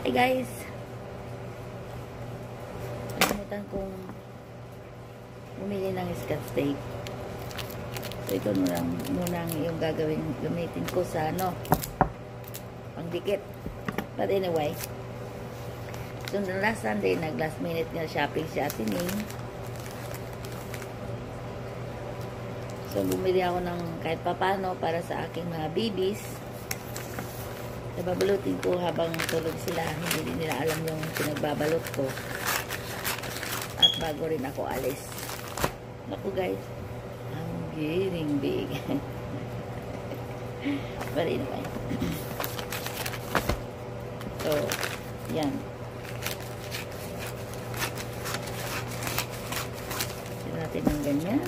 Hey guys, kalimutan kong bumili ng scotch tape. So ito muna yung gamitin ko sa pangdikit. But anyway, so last Sunday last minute nga shopping si Ate Ning. So bumili ako ng kahit papano para sa aking mga babies. Nababalutin ko habang tulog sila. Hindi nila alam yung pinagbabalot ko. At bago rin ako alis. Naku guys, I'm getting big. But anyway. So, yan. Tignan natin ng ganyan.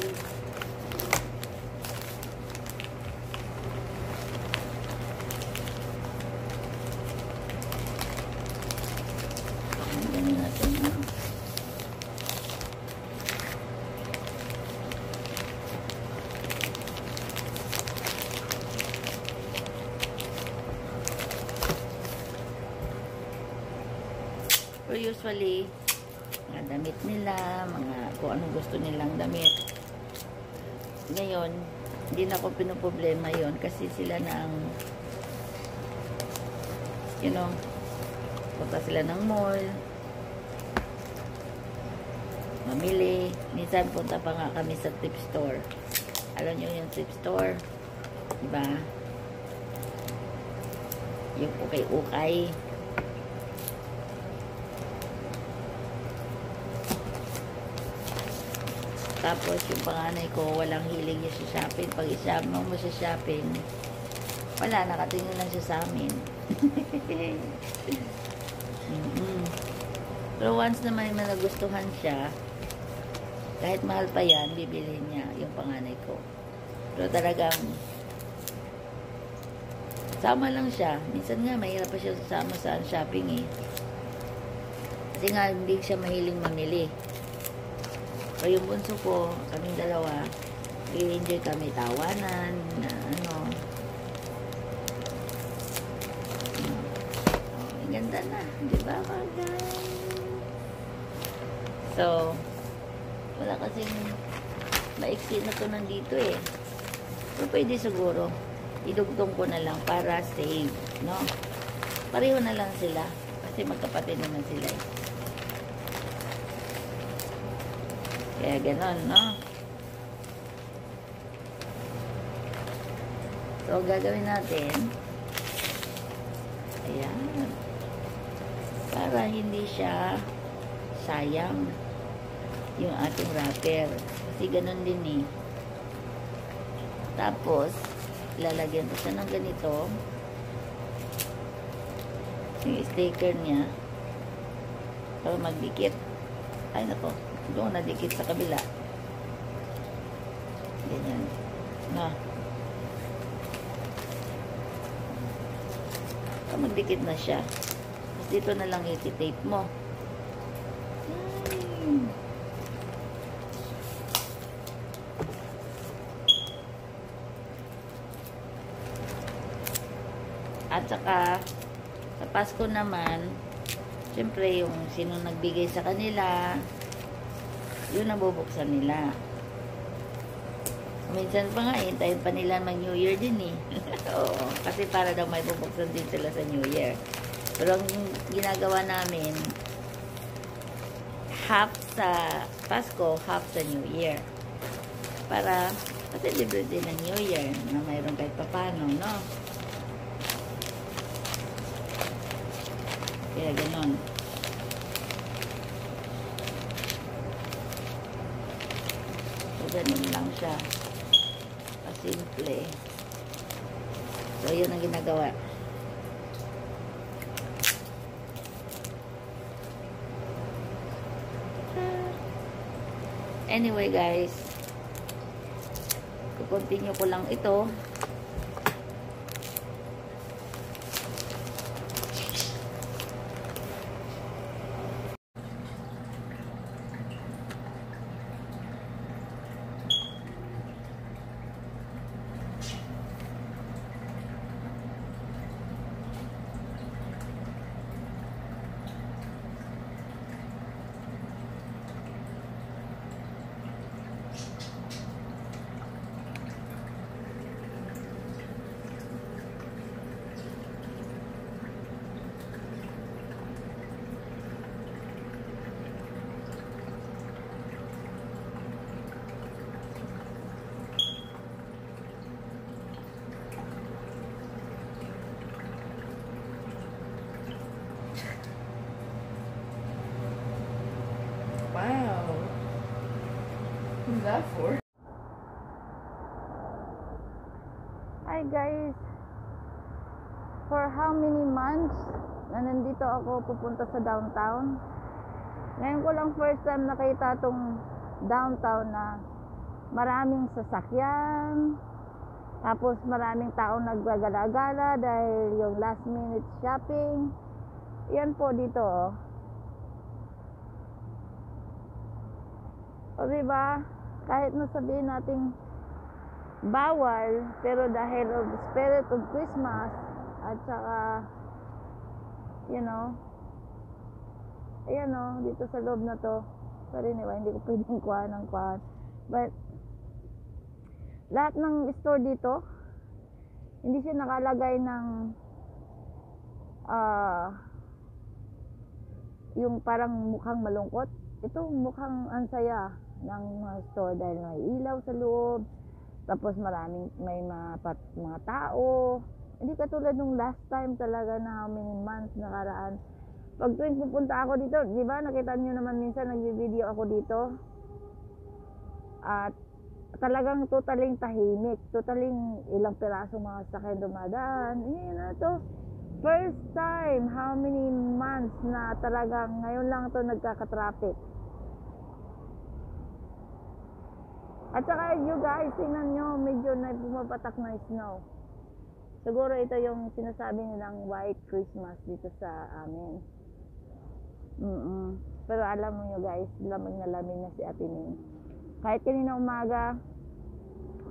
So usually, mga damit nila, kung anong gusto nilang damit. Ngayon, hindi na ako pinoproblema yon kasi sila na ang, punta sila ng mall, mamili. Minsan punta pa nga kami sa thrift store. Alam nyo yung thrift store? Diba? Yung ukay-ukay. Tapos yung panganay ko, walang hilig niya sa shopping. Pag isama mo sa shopping, wala, nakatingin lang siya sa amin. Pero once naman may nagustuhan siya, kahit mahal pa yan, bibilhin niya yung panganay ko. Pero talagang, sama lang siya. Minsan nga, mahirap pa siya sasama sa shopping eh. Kasi nga, hindi siya mahiling mamili. So, yung bunso ko, kaming dalawa, i-enjoy kami tawanan, na ang ganda na, di ba guys? So, wala kasing maiksi na to nandito eh. So, pwede siguro, idugtong ko na lang para save, no? Pareho na lang sila, kasi magkapatid naman sila eh. Kaya ganon, no? So, gagawin natin. Ayan. Para hindi siya sayang yung ating wrapper. Kasi ganon din eh. Tapos, lalagyan ko siya ng ganito. Yung sticker niya. Para magdikit. Ay, nako. Doon nadikit sa kabila. Ganyan. Na. So, magdikit na siya. Tapos dito na lang iti-tape mo. At saka, sa Pasko naman, siyempre yung sino nagbigay sa kanila, yun ang bubuksan nila. Minsan pa nga, hintayin pa nila mag New Year din eh. Oo, kasi para daw may bubuksan din sila sa New Year. Pero ang ginagawa namin, half sa Pasko, half sa New Year. Para, kasi libre din ng New Year na mayroon kahit papano, no? Kaya ganon. Ganun lang siya. Simple. So, yun ang ginagawa. Anyway, guys. Kukontinue ko lang ito. that for? Hi guys, for how many months na nandito ako pupunta sa downtown? Ngayon ko lang first time nakita tong downtown na maraming sasakyan, tapos maraming taong naggagala-gala dahil yung last minute shopping. Yan po dito oh. O diba, kahit na sabihin nating bawal, pero dahil of the spirit of Christmas at saka you know, ayan o, dito sa loob na to, sorry niwa, hindi ko pwedeng kuhaan ng kuhaan, but lahat ng store dito hindi siya nakalagay ng yung parang mukhang malungkot. Ito mukhang ansaya ng mga store dahil may ilaw sa loob, tapos maraming may mga tao. Hindi katulad nung last time talaga na how many months nakaraan. Pag tuwing pupunta ako dito, di ba nakita nyo naman minsan nag-video ako dito, at talagang totaling tahimik, totaling ilang piraso mga sakyan dumadaan. Yan na to, first time how many months na talagang ngayon lang to nagkaka-traffic. At saka you guys, tingnan nyo, medyo na pumapatak na snow. Siguro ito yung sinasabi nilang white Christmas dito sa amin. Pero alam mo nyo guys, lamig na si Ate Ning. Kahit kanina umaga,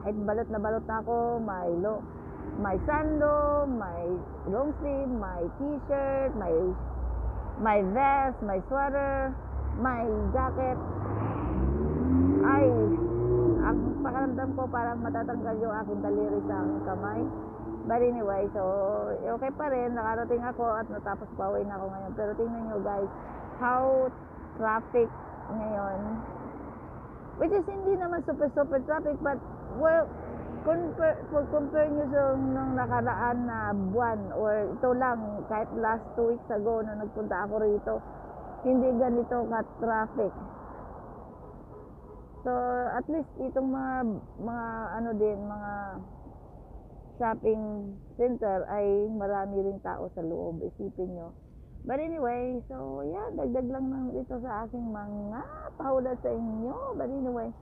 kahit balot na ako, may sando, may long sleeve, may t-shirt, may vest, may sweater, may jacket. Ay, ang pakiramdam ko parang matatanggal yung aking daliri sa aking kamay. But anyway, so okay pa rin, nakarating ako at natapos pauwi na ako ngayon. Pero tingnan nyo guys, how traffic ngayon, which is hindi naman super traffic, but well, compare nyo sa nung nakaraan na buwan or ito lang, kahit last 2 weeks ago na nagpunta ako rito, hindi ganito ka traffic. So at least itong mga ano din, mga shopping center ay marami ring tao sa loob, isipin nyo. But anyway, so yeah, dagdag lang ng ito sa aking mga pahula sa inyo. But anyway,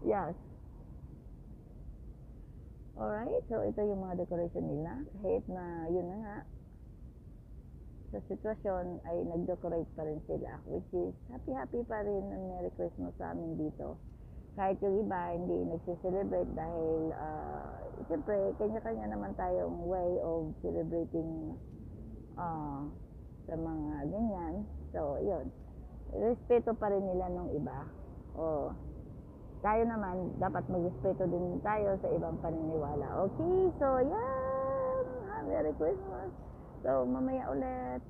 yes. Alright, so ito yung mga decoration nila. Kahit na yun na nga, sa sitwasyon ay nag-decorate pa rin sila, which is happy pa rin ng Merry Christmas sa amin dito. Kahit yung iba hindi nagsiselebrate dahil siyempre kanya-kanya naman tayong way of celebrating sa mga ganyan. So yun, respeto pa rin nila nung iba. Tayo naman dapat magrespeto din tayo sa ibang paniniwala. Okay, so yan, Merry Christmas. So mamaya ulit.